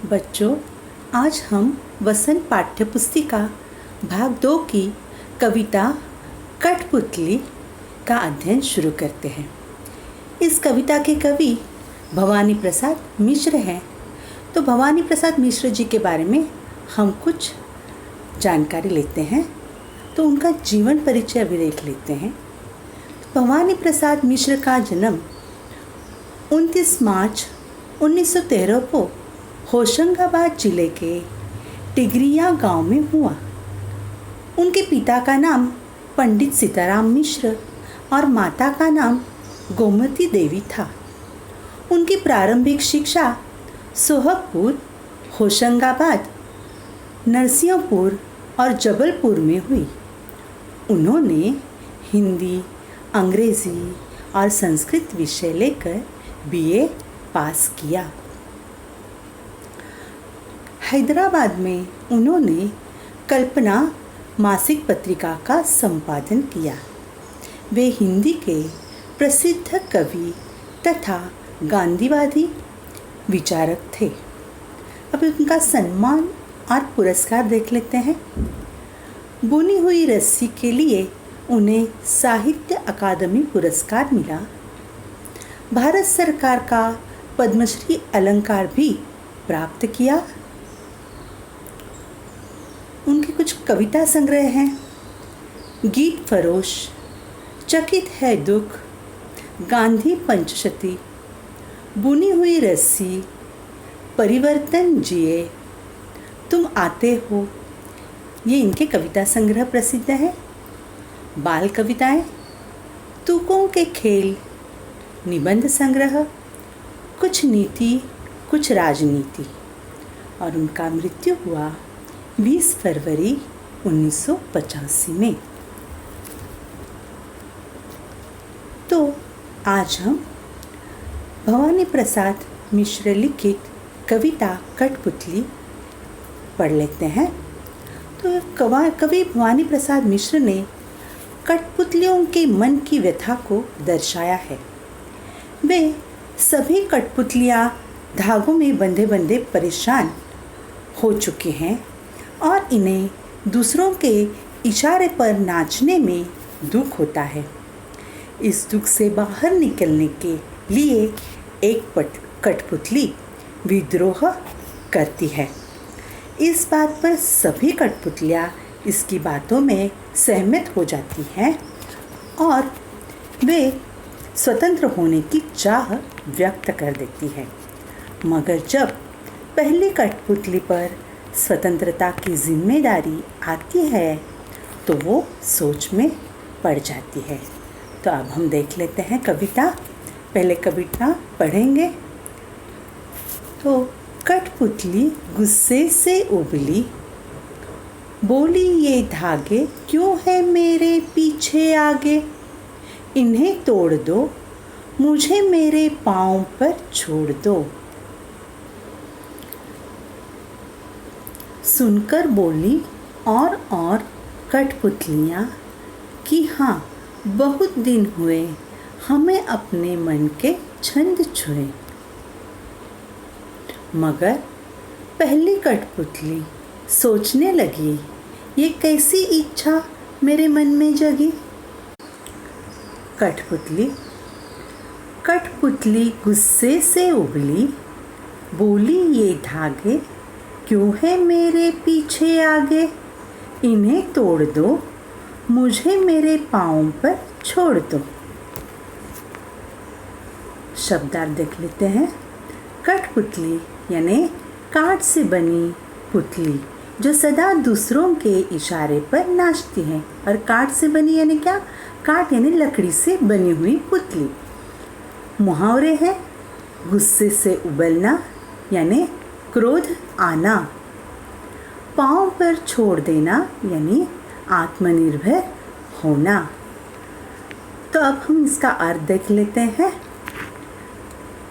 बच्चों, आज हम वसंत पाठ्यपुस्तिका भाग 2 की कविता कठपुतली का अध्ययन शुरू करते हैं। इस कविता के कवि भवानी प्रसाद मिश्र हैं। तो भवानी प्रसाद मिश्र जी के बारे में हम कुछ जानकारी लेते हैं। तो उनका जीवन परिचय भी देख लेते हैं। भवानी प्रसाद मिश्र का जन्म 29 मार्च 1913 को होशंगाबाद जिले के टिगरिया गांव में हुआ। उनके पिता का नाम पंडित सीताराम मिश्र और माता का नाम गोमती देवी था। उनकी प्रारंभिक शिक्षा सोहागपुर, होशंगाबाद, नरसिंहपुर और जबलपुर में हुई। उन्होंने हिंदी, अंग्रेजी और संस्कृत विषय लेकर बीए पास किया। हैदराबाद में उन्होंने कल्पना मासिक पत्रिका का संपादन किया। वे हिंदी के प्रसिद्ध कवि तथा गांधीवादी विचारक थे। अब उनका सम्मान और पुरस्कार देख लेते हैं। बुनी हुई रस्सी के लिए उन्हें साहित्य अकादमी पुरस्कार मिला। भारत सरकार का पद्मश्री अलंकार भी प्राप्त किया। उनके कुछ कविता संग्रह हैं। गीत फरोश, चकित है दुख, गांधी पंचशती, बुनी हुई रस्सी, परिवर्तन जिए, तुम आते हो, ये इनके कविता संग्रह प्रसिद्ध है। बाल कविताएं, तुकों के खेल, निबंध संग्रह, कुछ नीति कुछ राजनीति। और उनका मृत्यु हुआ 20 फरवरी 1985 में। तो आज हम भवानी प्रसाद मिश्र लिखित कविता कठपुतली पढ़ लेते हैं। तो कवि भवानी प्रसाद मिश्र ने कठपुतलियों के मन की व्यथा को दर्शाया है। वे सभी कठपुतलियाँ धागों में बंधे बंधे परेशान हो चुके हैं और इन्हें दूसरों के इशारे पर नाचने में दुख होता है। इस दुख से बाहर निकलने के लिए एक कठपुतली विद्रोह करती है। इस बात पर सभी कठपुतलियाँ इसकी बातों में सहमत हो जाती हैं और वे स्वतंत्र होने की चाह व्यक्त कर देती है। मगर जब पहली कठपुतली पर स्वतंत्रता की जिम्मेदारी आती है तो वो सोच में पड़ जाती है। तो अब हम देख लेते हैं कविता। पहले कविता पढ़ेंगे। तो कठपुतली गुस्से से उबली, बोली ये धागे क्यों है मेरे पीछे आगे, इन्हें तोड़ दो, मुझे मेरे पाँव पर छोड़ दो। सुनकर बोली और कठपुतलियाँ कि हाँ, बहुत दिन हुए हमें अपने मन के छंद छुए। मगर पहली कठपुतली सोचने लगी, ये कैसी इच्छा मेरे मन में जगी। कठपुतली गुस्से से उबली, बोली ये धागे क्यों है मेरे पीछे आगे, इन्हें तोड़ दो, मुझे मेरे पाँव पर छोड़ दो। शब्दार्थ देख लेते हैं। कठपुतली यानी काठ से बनी पुतली जो सदा दूसरों के इशारे पर नाचती है। और काठ से बनी यानी क्या? काठ यानी लकड़ी से बनी हुई पुतली। मुहावरे हैं, गुस्से से उबलना यानी क्रोध आना, पाँव पर छोड़ देना यानी आत्मनिर्भर होना। तो अब हम इसका अर्थ देख लेते हैं।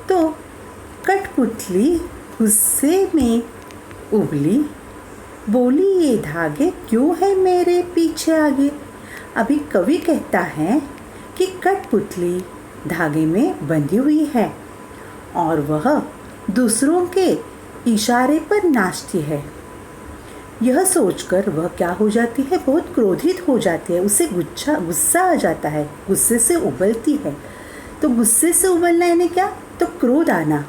तो कठपुतली गुस्से में उबली, बोली ये धागे क्यों है मेरे पीछे आगे। अभी कवि कहता है कि कठपुतली धागे में बंधी हुई है और वह दूसरों के इशारे पर नाचती है। यह सोचकर वह क्या हो जाती है, बहुत क्रोधित हो जाती है, उसे गुस्सा आ जाता है, गुस्से से उबलती है। तो गुस्से से उबलना यानी क्या, तो क्रोध आना।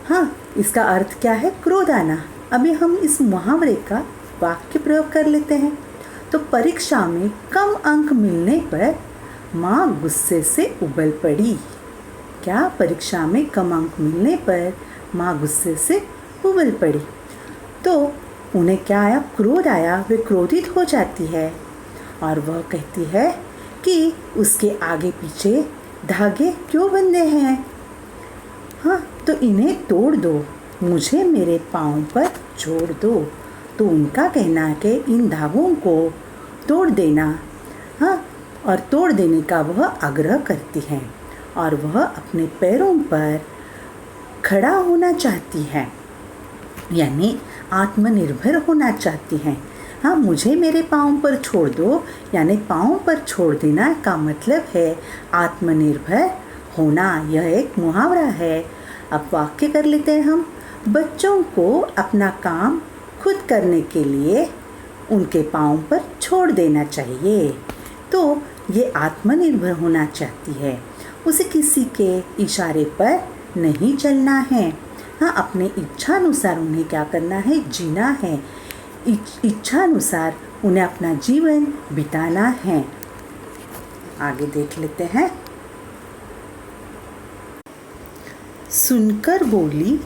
हाँ, इसका अर्थ क्या है, क्रोध आना। अभी हम इस मुहावरे का वाक्य प्रयोग कर लेते हैं। तो परीक्षा में कम अंक मिलने पर माँ गुस्से से उबल पड़ी। क्या, परीक्षा में कम अंक मिलने पर माँ गुस्से से उबल पड़ी। तो उन्हें क्या आया, क्रोध आया, वे क्रोधित हो जाती है और वह कहती है कि उसके आगे पीछे धागे क्यों बंधे हैं। हाँ, तो इन्हें तोड़ दो, मुझे मेरे पाँव पर जोड़ दो। तो उनका कहना है कि इन धागों को तोड़ देना। हाँ, और तोड़ देने का वह आग्रह करती है और वह अपने पैरों पर खड़ा होना चाहती है, यानी आत्मनिर्भर होना चाहती हैं। हाँ, मुझे मेरे पाँव पर छोड़ दो, यानी पाँव पर छोड़ देना का मतलब है आत्मनिर्भर होना। यह एक मुहावरा है। अब वाक्य कर लेते हैं हम। बच्चों को अपना काम खुद करने के लिए उनके पाँव पर छोड़ देना चाहिए। तो ये आत्मनिर्भर होना चाहती है, उसे किसी के इशारे पर नहीं चलना है। हाँ, अपने इच्छानुसार उन्हें क्या करना है, जीना है। इच्छानुसार उन्हें अपना जीवन बिताना है। आगे देख लेते हैं। सुनकर बोली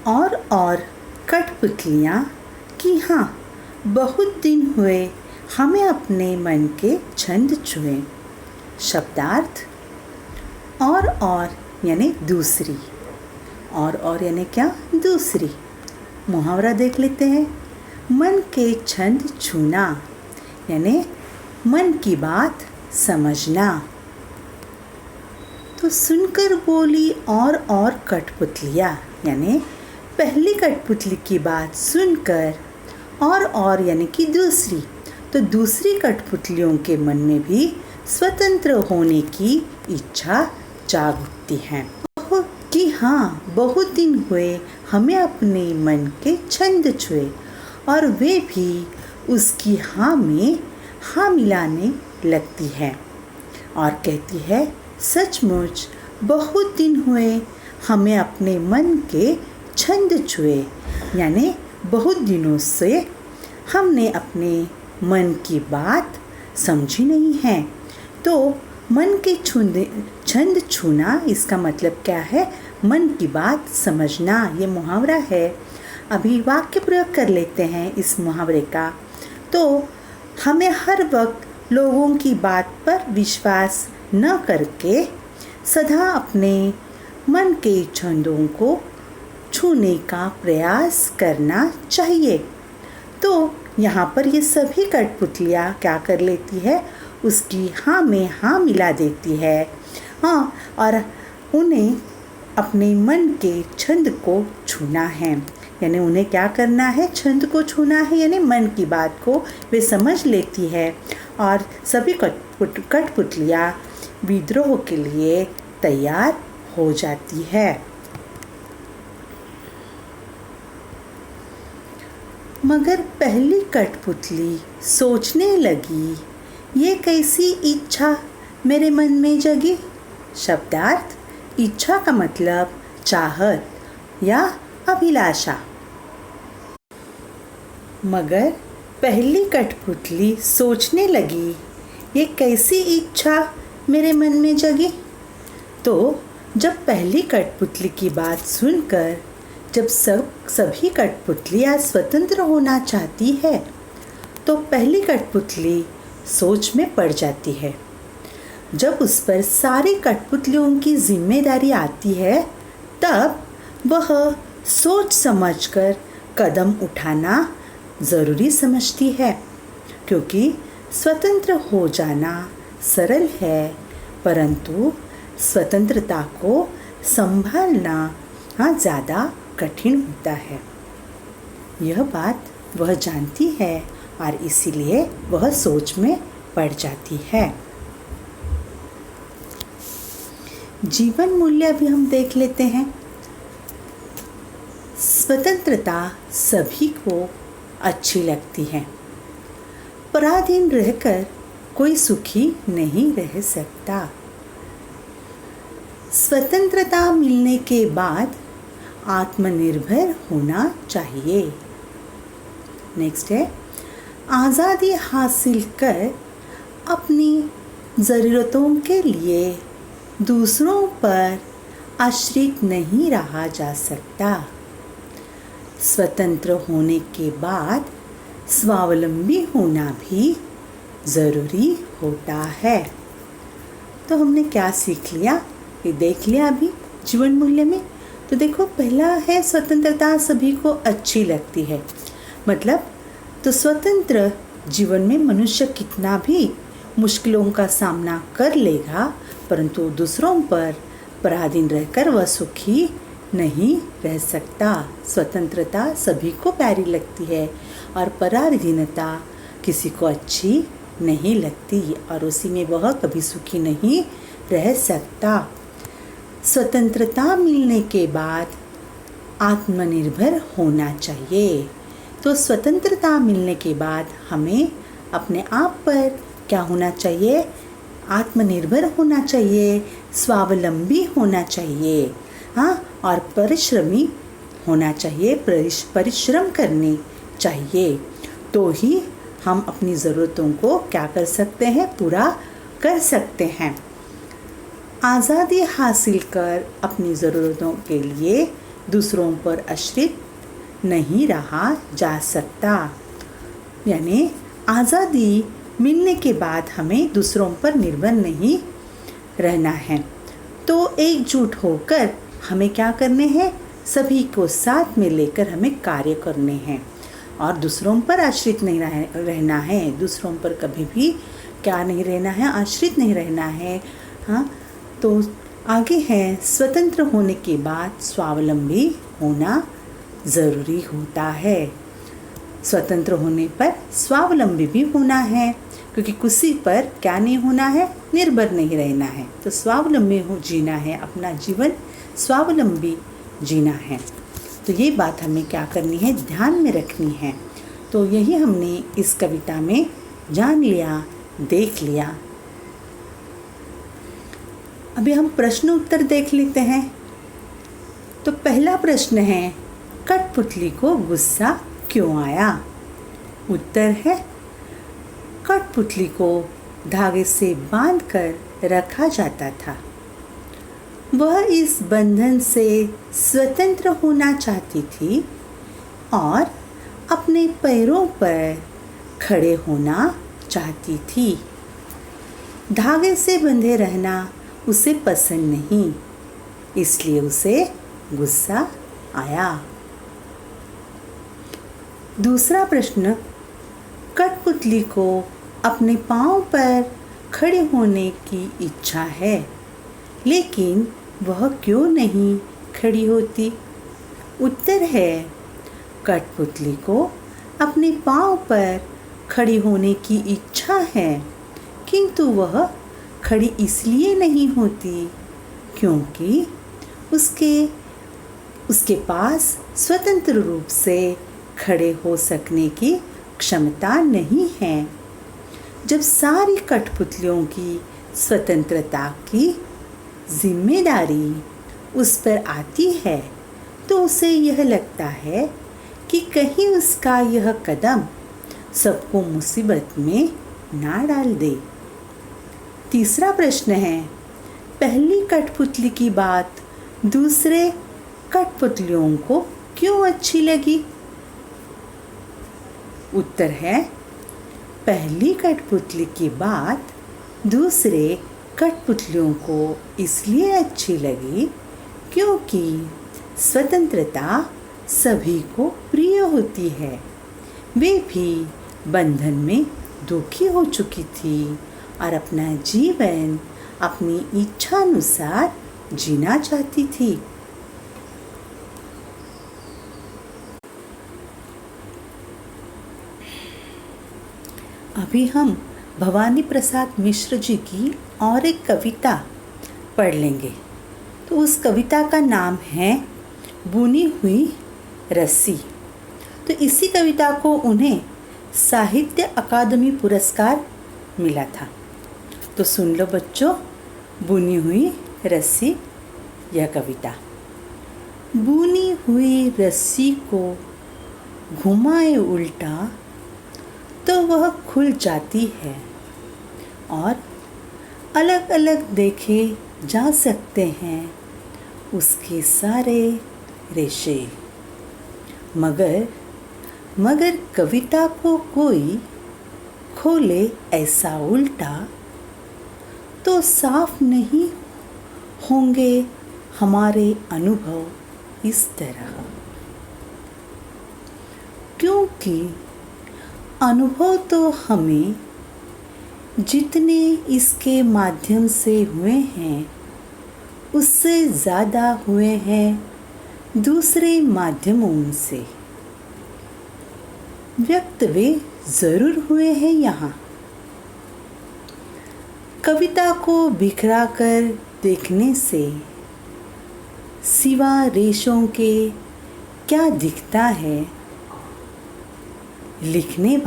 और कठपुतलियाँ कि हाँ, बहुत दिन हुए हमें अपने मन के छंद छुए। शब्दार्थ, और यानी दूसरी, और यानी क्या, दूसरी। मुहावरा देख लेते हैं। मन के छंद छूना यानी मन की बात समझना। तो सुनकर बोली और कठपुतलियाँ यानी पहली कठपुतली की बात सुनकर, और यानी कि दूसरी, तो दूसरी कठपुतलियों के मन में भी स्वतंत्र होने की इच्छा जाग उठती है कि हाँ, बहुत दिन हुए हमें अपने मन के छंद छुए, और वे भी उसकी हाँ में हाँ मिलाने लगती है और कहती है, सचमुच बहुत दिन हुए हमें अपने मन के छंद छुए, यानी बहुत दिनों से हमने अपने मन की बात समझी नहीं है। तो मन के छंद छूना, इसका मतलब क्या है, मन की बात समझना। ये मुहावरा है। अभी वाक्य प्रयोग कर लेते हैं इस मुहावरे का। तो हमें हर वक्त लोगों की बात पर विश्वास न करके सदा अपने मन के छंदों को छूने का प्रयास करना चाहिए। तो यहाँ पर ये सभी कठपुतलियाँ क्या कर लेती है, उसकी हाँ में हाँ मिला देती है। हाँ, और उन्हें अपने मन के छंद को छूना है, यानी उन्हें क्या करना है, छंद को छूना है, यानी मन की बात को वे समझ लेती है। और सभी कठपुतलियाँ विद्रोह के लिए तैयार हो जाती है। मगर पहली कठपुतली सोचने लगी, ये कैसी इच्छा मेरे मन में जगी। शब्दार्थ, इच्छा का मतलब चाहत या अभिलाषा। मगर पहली कठपुतली सोचने लगी, ये कैसी इच्छा मेरे मन में जगी। तो जब पहली कठपुतली की बात सुनकर जब सभी कठपुतलियाँ स्वतंत्र होना चाहती है, तो पहली कठपुतली सोच में पड़ जाती है। जब उस पर सारी कठपुतलियों की जिम्मेदारी आती है, तब वह सोच समझकर कदम उठाना ज़रूरी समझती है, क्योंकि स्वतंत्र हो जाना सरल है, परंतु स्वतंत्रता को संभालना ज़्यादा कठिन होता है। यह बात वह जानती है और इसीलिए वह सोच में पड़ जाती है। जीवन मूल्य भी हम देख लेते हैं। स्वतंत्रता सभी को अच्छी लगती है। पराधीन रहकर कोई सुखी नहीं रह सकता। स्वतंत्रता मिलने के बाद आत्मनिर्भर होना चाहिए। नेक्स्ट है, आज़ादी हासिल कर अपनी ज़रूरतों के लिए दूसरों पर आश्रित नहीं रहा जा सकता। स्वतंत्र होने के बाद स्वावलंबी होना भी ज़रूरी होता है। तो हमने क्या सीख लिया, ये देख लिया अभी जीवन मूल्य में। तो देखो, पहला है स्वतंत्रता सभी को अच्छी लगती है। मतलब तो स्वतंत्र जीवन में मनुष्य कितना भी मुश्किलों का सामना कर लेगा, परंतु दूसरों पर पराधीन रहकर वह सुखी नहीं रह सकता। स्वतंत्रता सभी को प्यारी लगती है और पराधीनता किसी को अच्छी नहीं लगती, और उसी में वह कभी सुखी नहीं रह सकता। स्वतंत्रता मिलने के बाद आत्मनिर्भर होना चाहिए। तो स्वतंत्रता मिलने के बाद हमें अपने आप पर क्या होना चाहिए, आत्मनिर्भर होना चाहिए, स्वावलंबी होना चाहिए, हाँ, और परिश्रमी होना चाहिए, परिश्रम करने चाहिए। तो ही हम अपनी ज़रूरतों को क्या कर सकते हैं, पूरा कर सकते हैं। आज़ादी हासिल कर अपनी ज़रूरतों के लिए दूसरों पर आश्रित नहीं रहा जा सकता। यानी आज़ादी मिलने के बाद हमें दूसरों पर निर्भर नहीं रहना है। तो एकजुट होकर हमें क्या करने हैं, सभी को साथ में लेकर हमें कार्य करने हैं और दूसरों पर आश्रित नहीं रहना है। दूसरों पर कभी भी क्या नहीं रहना है, आश्रित नहीं रहना है। हाँ, तो आगे है, स्वतंत्र होने के बाद स्वावलंबी होना ज़रूरी होता है। स्वतंत्र होने पर स्वावलंबी भी होना है, क्योंकि किसी पर क्या नहीं होना है, निर्भर नहीं रहना है। तो स्वावलंबी हो जीना है, अपना जीवन स्वावलंबी जीना है। तो ये बात हमें क्या करनी है, ध्यान में रखनी है। तो यही हमने इस कविता में जान लिया, देख लिया। अभी हम प्रश्न उत्तर देख लेते हैं। तो पहला प्रश्न है, कठपुतली को गुस्सा क्यों आया? उत्तर है, कठपुतली को धागे से बांधकर रखा जाता था। वह इस बंधन से स्वतंत्र होना चाहती थी और अपने पैरों पर खड़े होना चाहती थी। धागे से बंधे रहना उसे पसंद नहीं, इसलिए उसे गुस्सा आया। दूसरा प्रश्न, कठपुतली को अपने पांव पर खड़े होने की इच्छा है, लेकिन वह क्यों नहीं खड़ी होती? उत्तर है, कठपुतली को अपने पांव पर खड़ी होने की इच्छा है, किंतु वह खड़ी इसलिए नहीं होती क्योंकि उसके पास स्वतंत्र रूप से खड़े हो सकने की क्षमता नहीं है। जब सारी कठपुतलियों की स्वतंत्रता की जिम्मेदारी उस पर आती है, तो उसे यह लगता है कि कहीं उसका यह कदम सबको मुसीबत में ना डाल दे। तीसरा प्रश्न है, पहली कठपुतली की बात दूसरे कठपुतलियों को क्यों अच्छी लगी? उत्तर है, पहली कठपुतली की बात दूसरे कठपुतलियों को इसलिए अच्छी लगी क्योंकि स्वतंत्रता सभी को प्रिय होती है। वे भी बंधन में दुखी हो चुकी थी और अपना जीवन अपनी इच्छानुसार जीना चाहती थी। अभी हम भवानी प्रसाद मिश्र जी की और एक कविता पढ़ लेंगे। तो उस कविता का नाम है बुनी हुई रस्सी। तो इसी कविता को उन्हें साहित्य अकादमी पुरस्कार मिला था। तो सुन लो बच्चों, बुनी हुई रस्सी यह कविता। बुनी हुई रस्सी को घुमाए उल्टा तो वह खुल जाती है और अलग अलग देखे जा सकते हैं उसके सारे रेशे। मगर कविता को कोई खोले ऐसा उल्टा तो साफ नहीं होंगे हमारे अनुभव इस तरह। क्योंकि अनुभव तो हमें जितने इसके माध्यम से हुए हैं उससे ज़्यादा हुए हैं दूसरे माध्यमों से। व्यक्त वे ज़रूर हुए हैं यहाँ। कविता को बिखरा कर देखने से सिवा रेशों के क्या दिखता है। लिखने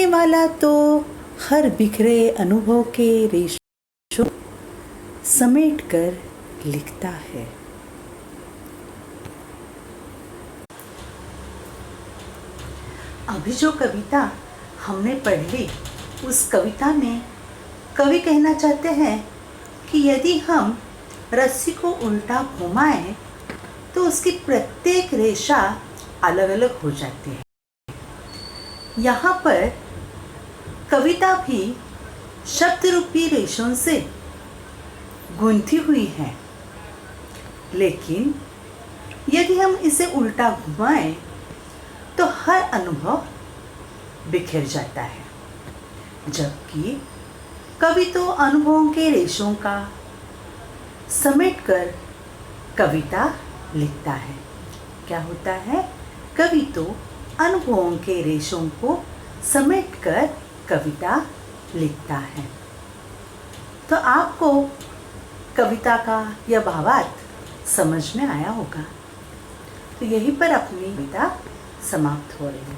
वाला तो हर बिखरे अनुभव के रेशों समेट कर लिखता है। अभी जो कविता हमने पढ़ ली, उस कविता में कवि कहना चाहते हैं कि यदि हम रस्सी को उल्टा घुमाएं तो उसकी प्रत्येक रेशा अलग अलग हो जाती है। यहाँ पर कविता भी शब्द रूपी रेशों से गूंथी हुई है, लेकिन यदि हम इसे उल्टा घुमाएं तो हर अनुभव बिखर जाता है। जबकि कवि तो अनुभवों के रेशों का समेट कर कविता लिखता है। क्या होता है? कवि तो अनुभवों के रेशों को समेट कर कविता लिखता है। तो आपको कविता का यह भावार्थ समझ में आया होगा। तो यहीं पर अपनी कविता समाप्त हो रही है।